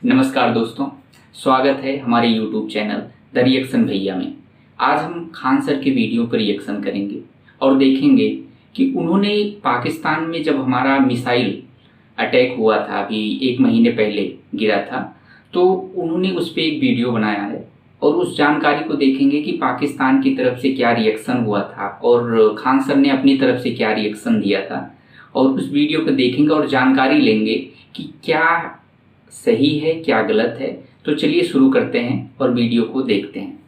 नमस्कार दोस्तों, स्वागत है हमारे YouTube चैनल द रिएक्शन भैया में। आज हम खान सर के वीडियो पर रिएक्शन करेंगे और देखेंगे कि उन्होंने पाकिस्तान में जब हमारा मिसाइल अटैक हुआ था, अभी 1 महीने पहले गिरा था, तो उन्होंने उस पर एक वीडियो बनाया है और उस जानकारी को देखेंगे कि पाकिस्तान की तरफ से क्या रिएक्शन हुआ था और खान सर ने अपनी तरफ से क्या रिएक्शन दिया था। और उस वीडियो को देखेंगे और जानकारी लेंगे कि क्या सही है क्या गलत है। तो चलिए शुरू करते हैं और वीडियो को देखते हैं।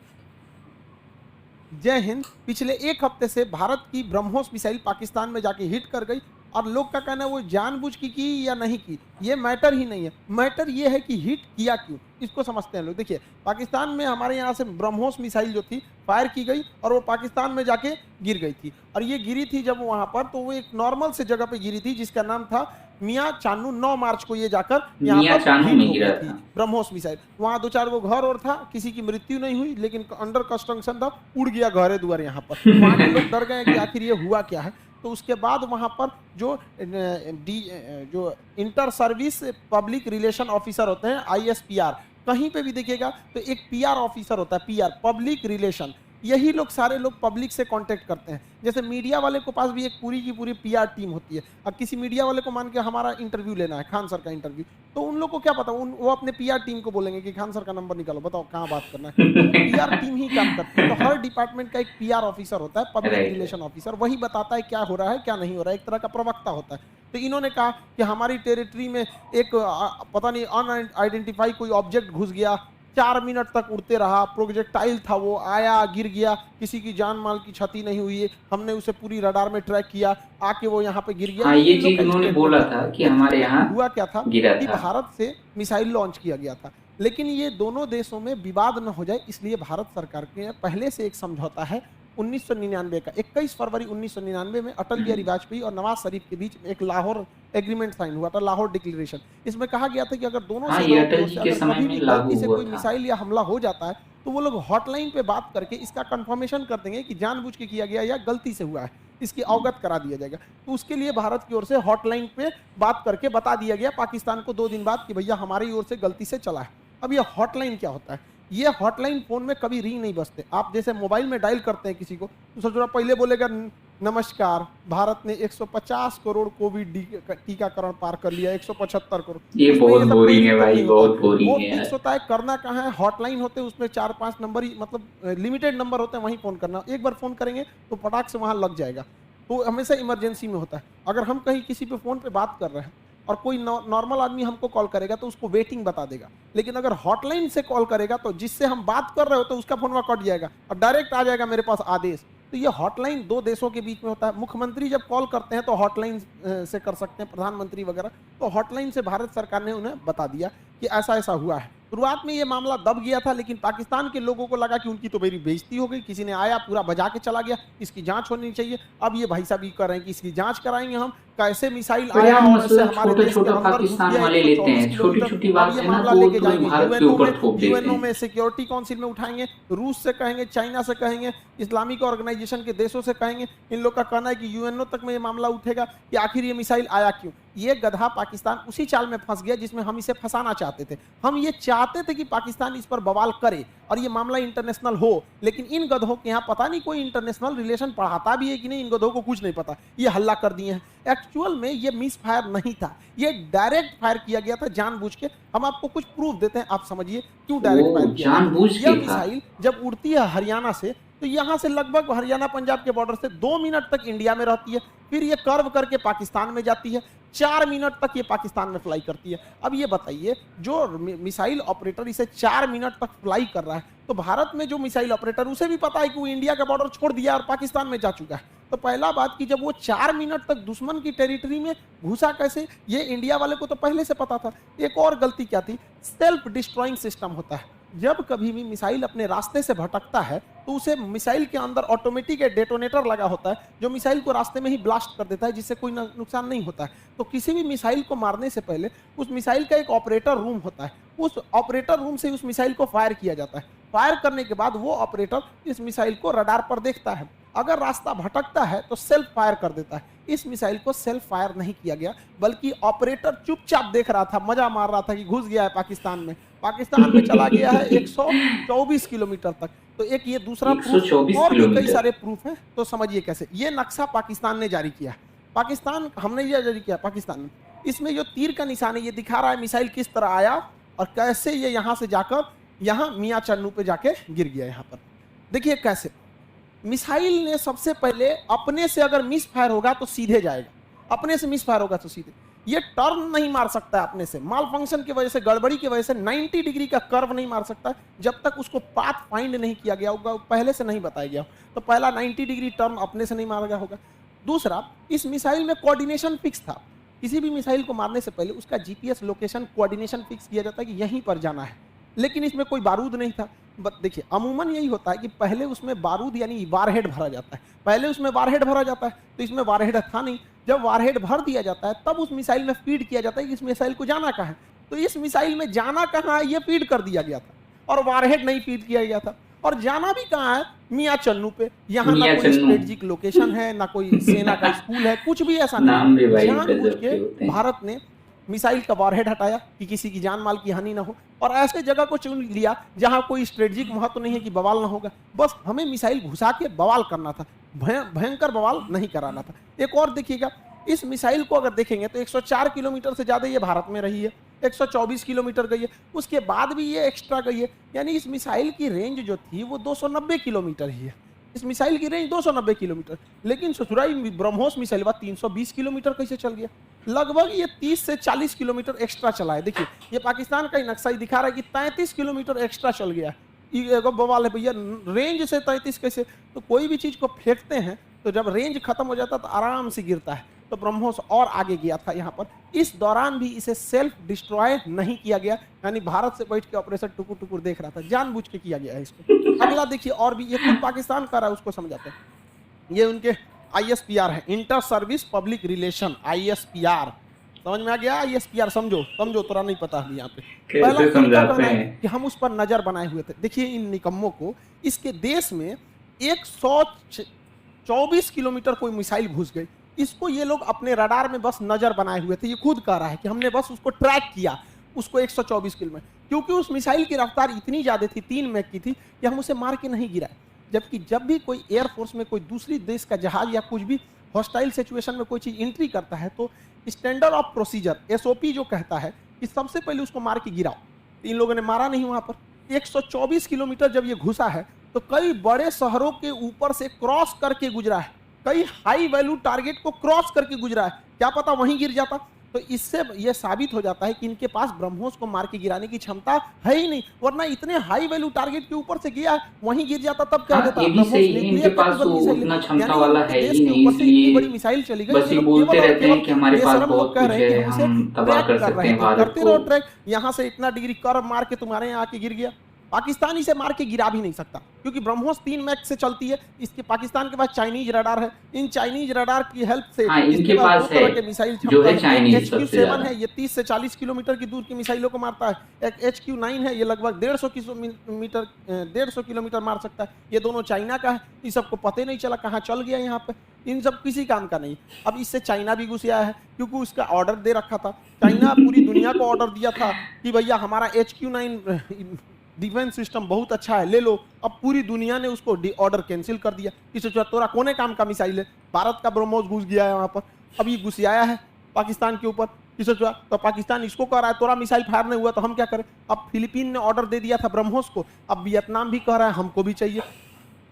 जय हिंद। पिछले एक हफ्ते से भारत की ब्रह्मोस मिसाइल पाकिस्तान में जाके हिट कर गई और लोग का कहना है वो जानबूझ की या नहीं की, ये मैटर ही नहीं है। मैटर ये है कि हिट किया क्यों, इसको समझते हैं लोग। देखिए, पाकिस्तान में हमारे यहाँ से ब्रह्मोस मिसाइल जो थी फायर की गई और वो पाकिस्तान में जाके गिर गई थी। और ये गिरी थी जब वहाँ पर, तो वो एक नॉर्मल से जगह पे गिरी थी जिसका नाम था मियाँ चानू। 9 मार्च को ये जाकर यहाँ पर हिट हो गई थी ब्रह्मोस मिसाइल। वहाँ 2-4 गो घर और था, किसी की मृत्यु नहीं हुई, लेकिन अंडर कंस्ट्रक्शन था, उड़ गया घरे दुआर यहाँ पर। वहाँ के लोग डर गए कि आखिर ये हुआ क्या है। तो उसके बाद वहाँ पर जो inter service public relation officer होते हैं, ISPR, कहीं पे भी देखिएगा तो एक PR ऑफिसर होता है, PR पब्लिक रिलेशन। यही लोग सारे लोग पब्लिक से कांटेक्ट करते हैं। जैसे मीडिया वाले को पास भी एक पूरी की पूरी PR टीम होती है। अब किसी मीडिया वाले को मान के हमारा इंटरव्यू लेना है, खान सर का इंटरव्यू, तो उन लोग को क्या पता, वो अपने PR टीम को बोलेंगे कि खान सर का नंबर निकालो, बताओ कहाँ बात करना है। तो PR टीम ही काम करती है। तो हर डिपार्टमेंट का एक PR ऑफिसर होता है, पब्लिक रिलेशन ऑफिसर। वही बताता है क्या हो रहा है क्या नहीं हो रहा है, एक तरह का प्रवक्ता होता है। तो इन्होंने कहा कि हमारी टेरिटरी में एक पता नहीं अनआइडेंटिफाई कोई ऑब्जेक्ट घुस गया, 4 मिनट तक उड़ते रहा, प्रोजेक्टाइल था, वो आया गिर गया, किसी की जान माल की क्षति नहीं हुई है, हमने उसे पूरी रडार में ट्रैक किया, आके वो यहाँ पे गिर गया। हाँ, ये चीज उन्होंने बोला था कि हमारे यहाँ हुआ क्या था गिरा कि था। भारत से मिसाइल लॉन्च किया गया था, लेकिन ये दोनों देशों में विवाद न हो जाए इसलिए भारत सरकार के पहले से एक समझौता है 1999 का। 21 फरवरी 1999 में अटल बिहारी वाजपेयी और नवाज शरीफ के बीच एक लाहौर एग्रीमेंट साइन हुआ था, लाहौर डिक्लेरेशन। इसमें कहा गया था कि अगर दोनों सेनाओं की ओर से अगर कभी भी गलती से कोई मिसाइल या हमला हो जाता है तो वो लोग हॉटलाइन पे बात करके इसका कंफर्मेशन कर देंगे कि जानबूझ के किया गया या गलती से हुआ है, इसकी अवगत करा दिया जाएगा। तो उसके लिए भारत की ओर से हॉटलाइन पे बात करके बता दिया गया पाकिस्तान को 2 दिन बाद कि भैया हमारी ओर से गलती से चला है। अब ये हॉटलाइन क्या होता है? ये हॉटलाइन फोन में कभी रिंग नहीं बजते। आप जैसे मोबाइल में डायल करते हैं किसी को, तो सोच रहा पहले बोलेगा नमस्कार, भारत ने 150 करोड़ कोविड टीकाकरण पार कर लिया, 175 करोड़। ये बहुत बोरिंग है भाई, बहुत बोरिंग है यार। फिक्स होता है, करना कहाँ है, हॉटलाइन होते हैं, उसमें 4-5 नंबर ही, मतलब लिमिटेड नंबर होते हैं, वहीं फोन करना। एक बार फोन करेंगे तो फटाक से वहां लग जाएगा। तो हमेशा इमरजेंसी में होता है। अगर हम कहीं किसी पे फोन पे बात कर रहे हैं और कोई नॉर्मल आदमी हमको कॉल करेगा तो उसको वेटिंग बता देगा, लेकिन अगर हॉटलाइन से कॉल करेगा तो जिससे हम बात कर रहे हो तो उसका फोन कट जाएगा और डायरेक्ट आ जाएगा मेरे पास आदेश। तो ये हॉटलाइन 2 देशों के बीच में होता है। मुख्यमंत्री जब कॉल करते हैं तो हॉटलाइन से कर सकते हैं, प्रधानमंत्री वगैरह। तो हॉटलाइन से भारत सरकार ने उन्हें बता दिया कि ऐसा ऐसा हुआ है। शुरुआत में ये मामला दब गया था, लेकिन पाकिस्तान के लोगों को लगा कि उनकी तो मेरी बेइज्जती हो गई, किसी ने आया पूरा बजा के चला गया, इसकी जांच होनी चाहिए। अब ये भाई साहब ये कर रहे हैं कि इसकी जांच कराएंगे हम, कैसे मिसाइल आया और इससे हमारे देश के अंदर घुस गया। छोटी-छोटी बात ये है ना, मामला तो लेके जाएंगे भारत के ऊपर थोप देते यूएनओ हैं। में, सिक्योरिटी काउंसिल में उठाएंगे, रूस से कहेंगे, चाइना से कहेंगे, इस्लामिक ऑर्गेनाइजेशन के देशों से कहेंगे। इन लोग का कहना है कि यूएनओ तक में ये मामला उठेगा कि आखिर ये मिसाइल आया क्यों। ये गधा पाकिस्तान उसी चाल में फंस गया जिसमें हम इसे फंसाना चाहते थे। हम ये चाहते थे कि पाकिस्तान इस पर बवाल करे और ये मामला इंटरनेशनल हो, लेकिन इन गधों के यहाँ पता नहीं कोई इंटरनेशनल रिलेशन पढ़ाता भी है कि नहीं, इन गधों को कुछ नहीं पता, ये हल्ला कर दिए हैं। एक्चुअल में ये मिस फायर नहीं था, ये डायरेक्ट फायर किया गया था जानबूझ के। हम आपको कुछ प्रूफ देते हैं, आप समझिए क्यों डायरेक्ट फायर किया। जानबूझ के यह मिसाइल जब उड़ती है हरियाणा से, तो यहाँ से लगभग हरियाणा पंजाब के बॉर्डर से 2 मिनट तक इंडिया में रहती है, फिर ये कर्व करके पाकिस्तान में जाती है, 4 मिनट तक ये पाकिस्तान में फ्लाई करती है। अब ये बताइए, जो मिसाइल ऑपरेटर इसे 4 मिनट तक फ्लाई कर रहा है, तो भारत में जो मिसाइल ऑपरेटर, उसे भी पता है कि वो इंडिया का बॉर्डर छोड़ दिया और पाकिस्तान में जा चुका है। तो पहला बात कि जब वो 4 मिनट तक दुश्मन की टेरिटरी में घुसा कैसे, ये इंडिया वाले को तो पहले से पता था। एक और गलती क्या थी, सेल्फ डिस्ट्रॉइंग सिस्टम होता है। जब कभी भी मिसाइल अपने रास्ते से भटकता है तो उसे मिसाइल के अंदर ऑटोमेटिक डेटोनेटर लगा होता है जो मिसाइल को रास्ते में ही ब्लास्ट कर देता है, जिससे कोई नुकसान नहीं होता है। तो किसी भी मिसाइल को मारने से पहले उस मिसाइल का एक ऑपरेटर रूम होता है, उस ऑपरेटर रूम से उस मिसाइल को फायर किया जाता है। फायर करने के बाद वो ऑपरेटर इस मिसाइल को रडार पर देखता है, अगर रास्ता भटकता है तो सेल्फ फायर कर देता है। इस मिसाइल को सेल्फ फायर नहीं किया गया, बल्कि ऑपरेटर चुपचाप देख रहा था, मजा मार रहा था कि घुस गया है पाकिस्तान में चला गया है 124 किलोमीटर तक। तो एक ये दूसरा प्रूफ, 124 और भी कई किलोमीटर। सारे प्रूफ हैं। तो समझिए कैसे ये नक्शा पाकिस्तान ने जारी किया है। पाकिस्तान, हमने ये जारी किया पाकिस्तान ने। इसमें जो तीर का निशान है ये दिखा रहा है मिसाइल किस तरह आया और कैसे ये यहाँ से जाकर यहाँ मियाँ चन्नू पे जाके गिर गया। यहाँ पर देखिए कैसे मिसाइल ने सबसे पहले अपने से अगर मिस फायर होगा तो सीधे जाएगा, अपने से मिस फायर होगा तो सीधे। ये टर्न नहीं मार सकता है अपने से, माल फंक्शन की वजह से, गड़बड़ी की वजह से 90 डिग्री का कर्व नहीं मार सकता जब तक उसको पाथ फाइंड नहीं किया गया होगा, पहले से नहीं बताया गया। तो पहला 90 डिग्री टर्न अपने से नहीं मारा गया होगा। दूसरा, इस मिसाइल में कोऑर्डिनेशन फिक्स था। किसी भी मिसाइल को मारने से पहले उसका जीपीएस लोकेशन कोऑर्डिनेशन फिक्स किया जाता है कि यहीं पर जाना है, लेकिन इसमें कोई बारूद नहीं था। देखिए अमूमन यही होता है कि पहले उसमें बारूद यानी वारहेड भरा जाता है, पहले उसमें वारहेड भरा जाता है, तो इसमें वारहेड था नहीं। जब वारहेड भर दिया जाता है तब उस मिसाइल में फीड किया जाता है कि इस मिसाइल को जाना कहाँ है। तो इस मिसाइल में जाना कहाँ है ये फीड कर दिया गया था, और वारहेड नहीं फीड किया गया था। और जाना भी कहाँ है, मियाँ चन्नू पे। यहाँ ना कोई स्ट्रेटेजिक लोकेशन है, ना कोई सेना का स्कूल है, कुछ भी ऐसा नहीं। जानबूझ के भारत ने मिसाइल का वारहेड हटाया कि किसी की जान माल की हानि ना हो, और ऐसे जगह को चुन लिया जहां कोई स्ट्रेटेजिक महत्व नहीं है कि बवाल ना होगा। बस हमें मिसाइल घुसा के बवाल करना था, भयंकर बवाल नहीं कराना था। एक और देखिएगा, इस मिसाइल को अगर देखेंगे तो 104 किलोमीटर से ज्यादा ये भारत में रही है, 124 किलोमीटर गई है, उसके बाद भी ये एक्स्ट्रा गई है। यानी इस मिसाइल की रेंज जो थी वो 290 किलोमीटर ही है। इस मिसाइल की रेंज 290 किलोमीटर, लेकिन ससुराई ब्रह्मोस मिसाइल 320 किलोमीटर कैसे चल गया? लगभग ये 30 से 40 किलोमीटर एक्स्ट्रा चला है। देखिए ये पाकिस्तान का ही नक्शा ही दिखा रहा है कि 33 किलोमीटर एक्स्ट्रा चल गया है। ये बवाल है भैया, रेंज से 33 कैसे? तो कोई भी चीज को फेंकते हैं तो जब रेंज खत्म हो जाता है तो आराम से गिरता है। तो ब्रह्मोस और आगे गया था यहाँ पर। इस दौरान भी इसे सेल्फ डिस्ट्रॉय नहीं किया गया, यानी भारत से बैठ के ऑपरेशन टुकुर टुकुर देख रहा था, जानबूझ के किया गया है इसको। अगला देखिए, और भी ये खुद पाकिस्तान कर रहा है, उसको समझाते हैं। ये उनके ISPR है, inter service public relation, ISPR। समझ में आ गया? ISPR समझो तोरा नहीं पता अभी यहाँ पे। पहला समझाते हैं कि हम उस पर नजर बनाए हुए थे। देखिए इन निकम्मों को, इसके देश में 124 किलोमीटर कोई मिसाइल घुस गई, इसको ये लोग अपने रडार में बस नजर बनाए हुए थे। ये खुद कह रहा है कि हमने बस उसको ट्रैक किया, उसको 124 किलोमीटर, क्योंकि उस मिसाइल की रफ्तार इतनी ज्यादा थी, 3 मैक की थी, कि हम उसे मार के नहीं गिराए। जबकि जब भी कोई एयरफोर्स में कोई दूसरी देश का जहाज या कुछ भी हॉस्टाइल सिचुएशन में कोई चीज एंट्री करता है तो स्टैंडर्ड ऑफ प्रोसीजर SOP जो कहता है कि सबसे पहले उसको मार के गिराओ। इन लोगों ने मारा नहीं वहां पर। 124 किलोमीटर जब ये घुसा है तो कई बड़े शहरों के ऊपर से क्रॉस करके गुजरा है, कई हाई वैल्यू टारगेट को क्रॉस करके गुजरा है। क्या पता वहीं गिर जाता। तो इससे यह साबित हो जाता है कि इनके पास ब्रह्मोस को मार के गिराने की क्षमता है ही नहीं, वरना इतने हाई वैल्यू टारगेट के ऊपर से गया है, वहीं गिर जाता तब क्या होता। इनके पास उतना क्षमता वाला है ही नहीं, इसलिए बड़ी मिसाइल चली गई। बस ये बोलते रहते हैं कि हमारे पास बहुत कुछ है, हम तबाह कर सकते हैं भारत करते रहो ट्रैक। यहाँ से इतना डिग्री कर्व मार के तुम्हारे यहाँ आके गिर गया। पाकिस्तान इसे मार के गिरा भी नहीं सकता, क्योंकि ब्रह्मोस 3 मैक से चलती है। इसके पाकिस्तान के पास चाइनीज रडार है, इन चाइनीज रडार की हेल्प से इनके पास है मिसाइल जो है चाइनीज सबसे HQ7 है, ये 30 से 40 किलोमीटर की दूर की मिसाइलों को मारता है। एक HQ9 है, ये लगभग 150 किलोमीटर मार सकता है। ये दोनों चाइना का है। इस सबको पता नहीं चला कहाँ चल गया यहाँ पे, इन सब किसी काम का नहीं। अब इससे चाइना भी घुस आया है, क्योंकि उसका ऑर्डर दे रखा था। चाइना पूरी दुनिया को ऑर्डर दिया था कि भैया हमारा HQ9 डिफेंस सिस्टम बहुत अच्छा है, ले लो। अब पूरी दुनिया ने उसको ऑर्डर कैंसिल कर दिया। इसे तोरा कोने काम का मिसाइल है, भारत का ब्रह्मोस घुस गया है वहां पर, अभी घुस आया है पाकिस्तान के ऊपर। किसे तो पाकिस्तान इसको कह रहा है तोरा मिसाइल फायर नहीं हुआ तो हम क्या करें। अब फिलीपीन ने ऑर्डर दे दिया था ब्रह्मोस को, अब वियतनाम भी कह रहा है हमको भी चाहिए,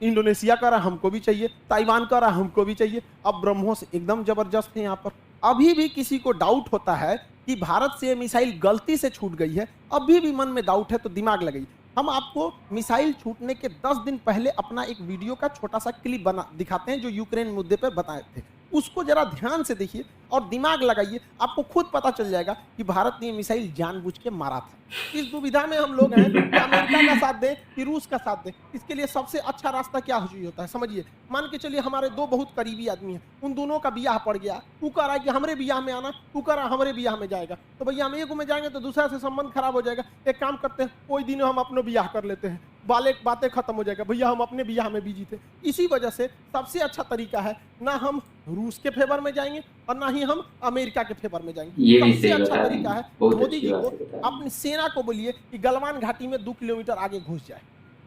इंडोनेशिया कह रहा है हमको भी चाहिए, ताइवान कह रहा है हमको भी चाहिए। अब ब्रह्मोस एकदम जबरदस्त है यहाँ पर। अभी भी किसी को डाउट होता है कि भारत से मिसाइल गलती से छूट गई है, अभी भी मन में डाउट है तो दिमाग लगाइए। हम आपको मिसाइल छूटने के 10 दिन पहले अपना एक वीडियो का छोटा सा क्लिप बना दिखाते हैं, जो यूक्रेन मुद्दे पर बताए थे। उसको जरा ध्यान से देखिए और दिमाग लगाइए, आपको खुद पता चल जाएगा कि भारत ने मिसाइल जानबूझ के मारा था। इस दुविधा में हम लोग हैं कि अमेरिका का साथ दे कि रूस का साथ दे। इसके लिए सबसे अच्छा रास्ता क्या होता है समझिए। मान के चलिए हमारे 2 बहुत करीबी आदमी हैं, उन दोनों का ब्याह पड़ गया, तू कह रहा है कि हमारे ब्याह में आना, तू कह रहा है हमारे ब्याह में जाएगा, तो भैया हम एक में जाएंगे तो दूसरा से संबंध खराब हो जाएगा। एक काम करते हैं, कोई दिन हम अपना ब्याह कर लेते हैं, बातें खत्म हो जाएगा, भैया हम अपने बियाह में बिजी थे। इसी वजह से सबसे अच्छा तरीका है ना हम रूस के फेवर में जाएंगे और ना ही हम अमेरिका के फेवर में जाएंगे। ये भी सबसे सही अच्छा बता तरीका रहे है हैं, बहुत मोदी अच्छी जी बात को बता रहे हैं। अपनी सेना को बोलिए कि गलवान घाटी में 2 किलोमीटर आगे घुस जाए।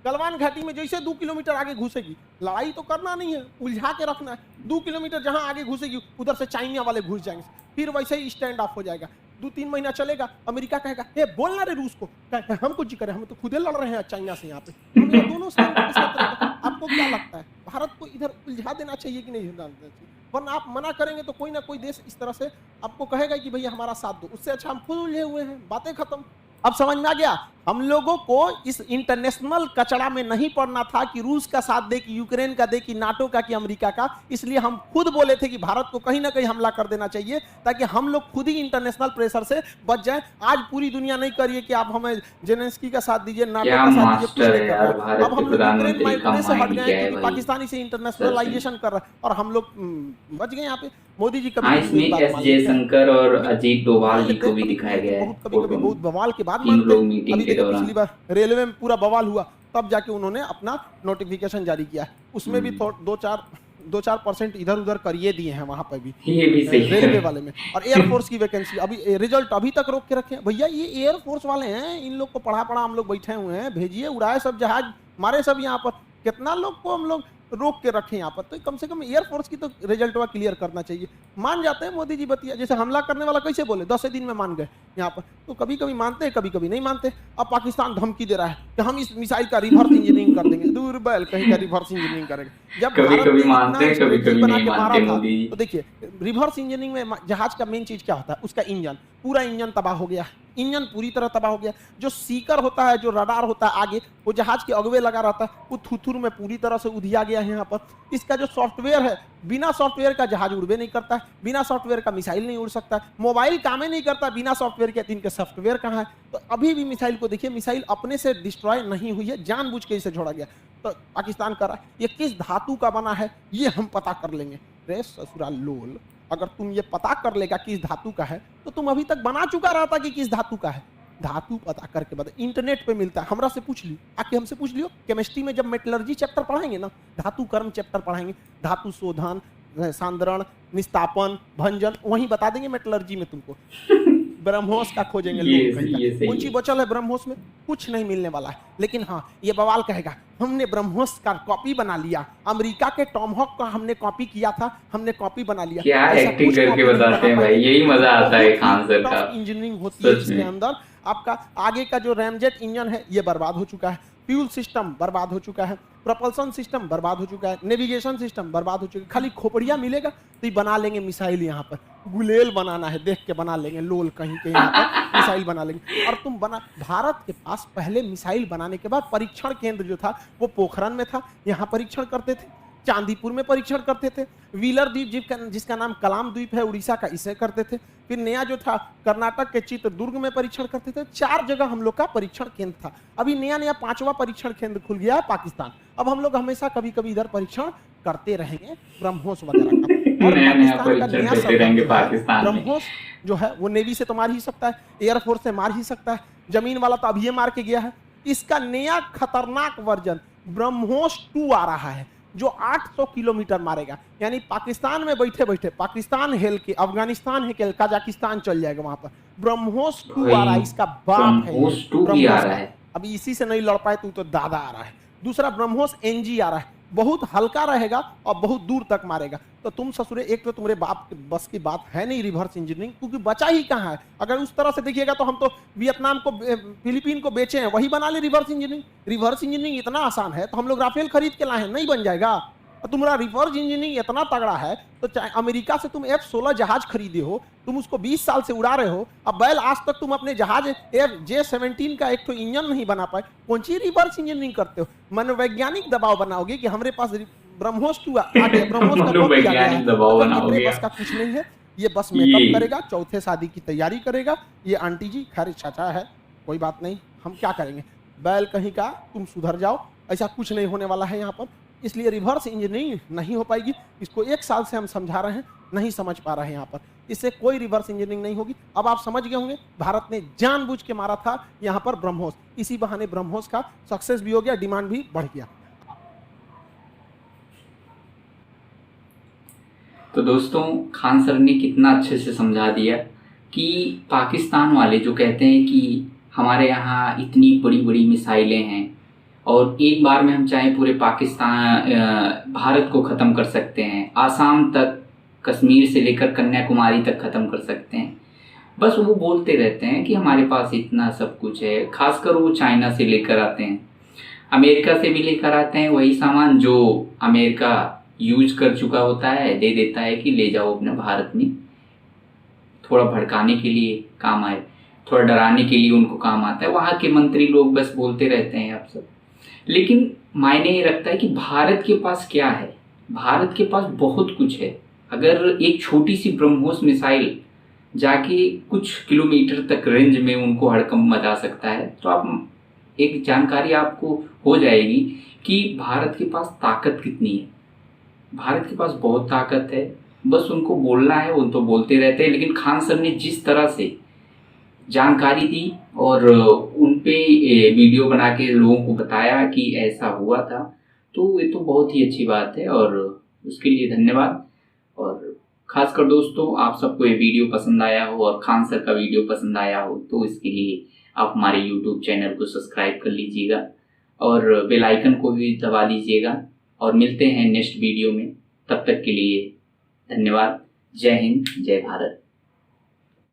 गलवान घाटी में जैसे 2 किलोमीटर आगे घुसेगी, लड़ाई तो करना नहीं है, उलझा के रखना है। 2 किलोमीटर जहां आगे घुसेगी उधर से चाइना वाले घुस जाएंगे, फिर वैसे ही स्टैंड ऑफ हो जाएगा। 2-3 महीना चलेगा, अमेरिका कहेगा हे बोलना रे रूस को, हम कुछ करे, हम तो खुदे लड़ रहे हैं चाइना से यहाँ पे। हम ये दोनों साइड के साथ रहेगा। आपको क्या लगता है भारत को इधर उलझा देना चाहिए कि नहीं डालना चाहिए? वरना आप मना करेंगे तो कोई ना कोई देश इस तरह से आपको कहेगा कि भैया हमारा साथ दो। उससे अच्छा हम खुद उलझे हुए हैं, बातें खत्म। अब समझ में आ गया, हम लोगों को इस इंटरनेशनल कचड़ा में नहीं पड़ना था कि रूस का साथ दे, कि यूक्रेन का दे, कि नाटो का, कि अमेरिका का। इसलिए हम खुद बोले थे कि भारत को कहीं ना कहीं हमला कर देना चाहिए, ताकि हम लोग खुद ही इंटरनेशनल प्रेशर से बच जाएं। आज पूरी दुनिया नहीं करिए कि आप हमें जेलेंस्की का साथ दीजिए, नाटो क्या का साथ दीजिए, कुछ मास्टर नहीं है कर यार, रहे। भारत अब के हम लोग यूक्रेन प्रधानमंत्री का से हट माइंड गए क्या है क्योंकि भाई, पाकिस्तानी से सच में। इंटरनेशनलाइजेशन कर रहे हैं और हम लोग बच गए यहाँ पे। मोदी जी हाँ, कभी इसमें एस जयशंकर और अजीत डोभाल जी को भी दिखाया गया है बहुत कभी फोटो कभी में। बहुत बवाल के बाद तीन मानते लोग हैं। मीटिंग अभी के देखिए दौरान। पिछली बार रेलवे में पूरा बवाल हुआ, तब जाके उन्होंने अपना नोटिफिकेशन जारी किया है। उसमें भी 2-4% इधर उधर करिए दिए हैं वहां पर भी, ये भी सही है। रेलवे वाले में। और एयरफोर्स की वैकेंसी अभी रिजल्ट अभी तक रोक के रखे हैं। भैया ये एयरफोर्स वाले हैं, इन लोग को पढ़ा हम लोग बैठे हुए हैं, भेजिए, उड़ाए सब जहाज, मारे सब यहाँ पर। कितना लोग को हम लोग रोक के रखे यहाँ पर, तो कम से कम एयरफोर्स की तो रिजल्ट क्लियर करना चाहिए। मान जाते हैं मोदी जी बतिया, जैसे हमला करने वाला कैसे बोले 10 दिन में मान गए यहाँ पर, तो कभी कभी मानते हैं कभी कभी नहीं मानते। अब पाकिस्तान धमकी दे रहा है कि हम इस मिसाइल का रिवर्स इंजीनियरिंग कर देंगे। दूर बैल कहीं का रिवर्स इंजीनियरिंग करेगा। जब कभी भारत कभी ने मानते हैं, इतना कभी strategy कभी बना नहीं के मारा मानते था, मोदी। तो देखिए रिवर्स इंजीनियरिंग में जहाज का मेन चीज क्या होता है, उसका इंजन। पूरा इंजन तबाह हो गया, इंजन पूरी तरह तबाह हो गया। जो सीकर होता है, जो रडार होता है आगे, वो जहाज के अगवे लगा रहता है, वो थुथुर में पूरी तरह से उधिया गया है यहाँ पर। इसका जो सॉफ्टवेयर है, बिना सॉफ्टवेयर का जहाज उड़बे नहीं करता है, बिना सॉफ्टवेयर का मिसाइल नहीं उड़ सकता है, मोबाइल काम ही नहीं करता बिना सॉफ्टवेयर के। इनके सॉफ्टवेयर कहाँ है? तो अभी भी मिसाइल को देखिए, मिसाइल अपने से डिस्ट्रॉय नहीं हुई है, जानबूझ के इसे छोड़ा गया। तो पाकिस्तान कर रहा है, ये किस धातु का बना है ये हम पता कर लेंगे। रे ससुरा लोल, अगर तुम ये पता कर लेगा किस धातु का है, तो तुम अभी तक बना चुका रहता कि किस धातु का है। धातु पता करके बता, इंटरनेट पे मिलता है, हमरा से पूछ लियो, आके हमसे पूछ लियो। केमिस्ट्री में जब मेटलर्जी चैप्टर पढ़ाएंगे ना, धातु कर्म चैप्टर पढ़ाएंगे, धातु शोधन, सांद्रण, निस्तापन, भंजन, वहीं बता देंगे मेटलर्जी में तुमको। ब्रह्मोस का खोजेंगे लोग, कौन चीज बचल है ब्रह्मोस में? कुछ नहीं मिलने वाला है। लेकिन हाँ, ये बवाल कहेगा हमने ब्रह्मोस का कॉपी बना लिया, अमेरिका के टॉमहॉक का हमने कॉपी किया था, हमने कॉपी बना लिया। क्या एक्टिंग करके बताते हैं भाई, यही मजा आता है खान सर का। इंजीनियरिंग होती है इसके अंदर। आपका आगे का जो रैमजेट इंजन है ये बर्बाद हो चुका है, फ्यूल सिस्टम बर्बाद हो चुका है, प्रोपल्सन सिस्टम बर्बाद हो चुका है, नेविगेशन सिस्टम बर्बाद हो चुका है। खाली खोपड़िया मिलेगा तो ये बना लेंगे मिसाइल। यहाँ पर गुलेल बनाना है, देख के बना लेंगे, लोल कहीं के यहाँ पर मिसाइल बना लेंगे। और तुम बना, भारत के पास पहले मिसाइल बनाने के बाद परीक्षण केंद्र जो था वो पोखरण में था, यहाँ परीक्षण करते थे, चांदीपुर में परीक्षण करते थे, व्हीलर द्वीप जिसका नाम कलाम द्वीप है उड़ीसा का, इसे करते थे। फिर नया जो था कर्नाटक के चित्रदुर्ग में परीक्षण करते थे। 4 जगह हम लोग का परीक्षण केंद्र था। अभी नया 5वां परीक्षण केंद्र खुल गया है पाकिस्तान। अब हम लोग हमेशा कभी कभी इधर परीक्षण करते रहेंगे ब्रह्मोस वगैरह का। और पाकिस्तान का नया सबमरीन ब्रह्मोस जो है वो नेवी से तो मार ही सकता है, एयरफोर्स से मार ही सकता है, जमीन वाला तो अभी ये मार के गया है। इसका नया खतरनाक वर्जन ब्रह्मोस 2 आ रहा है जो 800 किलोमीटर मारेगा। यानी पाकिस्तान में बैठे बैठे पाकिस्तान हेल के, अफगानिस्तान है के, कजाकिस्तान चल जाएगा वहां पर। ब्रह्मोस 2 आ रहा है, इसका बाप है ब्रह्मोस। अभी इसी से नहीं लड़ पाए तो दादा आ रहा है। दूसरा ब्रह्मोस NG आ रहा है, बहुत हल्का रहेगा और बहुत दूर तक मारेगा। तो तुम ससुरे, एक तो तुम्हारे बाप के बस की बात है नहीं रिवर्स इंजीनियरिंग, क्योंकि बचा ही कहाँ है। अगर उस तरह से देखिएगा तो हम तो वियतनाम को, फिलीपीन को बेचे हैं, वही बना ले रिवर्स इंजीनियरिंग। रिवर्स इंजीनियरिंग इतना आसान है तो हम लोग राफेल खरीद के लाए हैं, नहीं बन जाएगा। तुम्हारा रिवर्स इंजीनियरिंग इतना तगड़ा है तो अमेरिका से तुम F-16 जहाज खरीदे हो, तुम उसको 20 साल से उड़ा रहे हो। अब बैल आज तक तुम अपने जहाज J-17 का एक तो इंजन नहीं बना पाए, कौन सी रिवर्स इंजीनियरिंग करते हो? मनोवैज्ञानिक दबाव बनाओगे कि हमारे पास ब्रह्मोस 2 आ गया, ब्रह्मोस का कॉपी आ गया है, बस का कुछ नहीं है। ये बस मेकअप करेगा, चौथे शादी की तैयारी करेगा। ये आंटी जी खैर चाचा है, कोई बात नहीं, हम क्या करेंगे। बैल कहीं का, तुम सुधर जाओ, ऐसा कुछ नहीं होने वाला है यहाँ पर। इसलिए रिवर्स इंजीनियरिंग नहीं हो पाएगी। इसको 1 साल से हम समझा रहे हैं, नहीं समझ पा रहे हैं यहाँ पर। इससे कोई रिवर्स इंजीनियरिंग नहीं होगी। अब आप समझ गए होंगे भारत ने जानबूझ के मारा था यहां पर ब्रह्मोस, इसी बहाने ब्रह्मोस का सक्सेस भी हो गया, डिमांड भी बढ़ गया। तो दोस्तों, खान सर ने कितना अच्छे से समझा दिया कि पाकिस्तान वाले जो कहते हैं कि हमारे यहाँ इतनी बड़ी बड़ी मिसाइलें हैं और एक बार में हम चाहे पूरे भारत को ख़त्म कर सकते हैं, आसाम तक, कश्मीर से लेकर कन्याकुमारी तक ख़त्म कर सकते हैं। बस वो बोलते रहते हैं कि हमारे पास इतना सब कुछ है। खासकर वो चाइना से लेकर आते हैं, अमेरिका से भी लेकर आते हैं वही सामान जो अमेरिका यूज कर चुका होता है, दे देता है कि ले जाओ अपने भारत में। थोड़ा भड़काने के लिए काम आए, थोड़ा डराने के लिए उनको काम आता है। वहाँ के मंत्री लोग बस बोलते रहते हैं आप सब, लेकिन मायने ये रखता है कि भारत के पास क्या है। भारत के पास बहुत कुछ है। अगर एक छोटी सी ब्रह्मोस मिसाइल जाके कुछ किलोमीटर तक रेंज में उनको हड़कंप मचा सकता है, तो आप एक जानकारी आपको हो जाएगी कि भारत के पास ताकत कितनी है। भारत के पास बहुत ताकत है, बस उनको बोलना है, वो तो बोलते रहते हैं। लेकिन खान सर ने जिस तरह से जानकारी दी और उन पे वीडियो बना के लोगों को बताया कि ऐसा हुआ था, तो ये तो बहुत ही अच्छी बात है और उसके लिए धन्यवाद। और खासकर दोस्तों, आप सबको ये वीडियो पसंद आया हो और खान सर का वीडियो पसंद आया हो तो इसके लिए आप हमारे YouTube चैनल को सब्सक्राइब कर लीजिएगा और बेल आइकन को भी दबा दीजिएगा। और मिलते हैं नेक्स्ट वीडियो में, तब तक के लिए धन्यवाद। जय हिंद, जय भारत।